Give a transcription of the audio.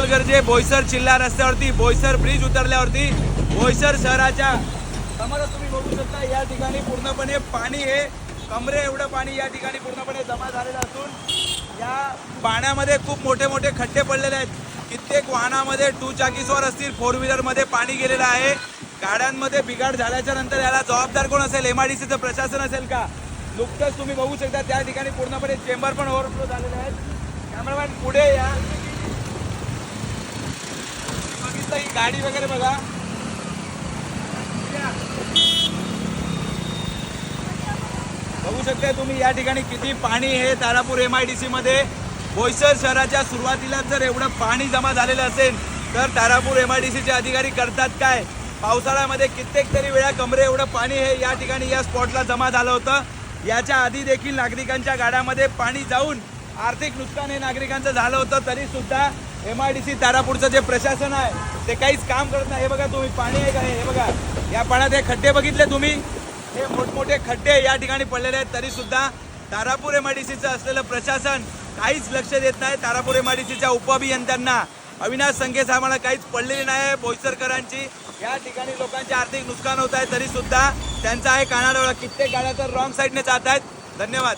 इटोलगर्जे बोईसर चिल्ला रस्त्यावरती बोईसर ब्रिज उतरल्यावरती बोईसर शहराच्या समोर तुम्ही बघू शकता या ठिकाणी पूर्णपणे पाणी हे कमरे एवढं पाणी या ठिकाणी पूर्णपणे जमा झालेलं असून या पाण्यामध्ये खूप मोठे मोठे खड्डे पडलेले आहेत। कित्येक वाहनामध्ये 2 चाकीस्वार असतील, 4 व्हीलरमध्ये पाणी गेलेलं आहे। गाड्यांमध्ये बिघाड झाल्याच्या नंतर याला जबाबदार कोण असेल? MIDCचं प्रशासन असेल का? नुकतंच तुम्ही बघू शकता त्या ठिकाणी पूर्णपणे चेंबर पण ओव्हरफ्लो झालेले आहेत। कॅमेरामॅन पुढे या, बघितलं ही गाडी वगैरे बघा। बघू शकता तुम्ही या ठिकाणी किती पाणी हे तारापूर MIDC मध्ये। बोईसर शहराच्या सुरुवातीला जर एवढं पाणी जमा झालेलं असेल तर तारापूर MIDCचे अधिकारी करतात काय? पावसाळ्यामध्ये कित्येक तरी वेळा कमरे एवढं पाणी हे या ठिकाणी या स्पॉटला जमा झालं होतं। याच्या आधी देखील नागरिकांच्या गाड्यामध्ये पाणी जाऊन आर्थिक नुकसान हे नागरिकांचं झालं होतं, तरी सुद्धा MIDC तारापूरचं जे प्रशासन आहे ते काहीच काम करत नाही। हे बघा तुम्ही पाणी आहे का? हे बघा या पाण्यात हे खड्डे बघितले तुम्ही, हे मोठमोठे खड्डे या ठिकाणी पडलेले आहेत, तरी सुद्धा तारापूर MIDCचं असलेलं प्रशासन काहीच लक्ष देत नाही। तारापूर MIDCच्या उपअभियंत्यांना अविनाश संघे साहेबांना काहीच पडलेली नाही। बोईसरकरांची या ठिकाणी लोकांचे आर्थिक नुकसान होत आहे, तरी सुद्धा त्यांचा आहे कानाडोळा। कित्येक गाड्या तर रॉंग साईडने जात आहेत। धन्यवाद।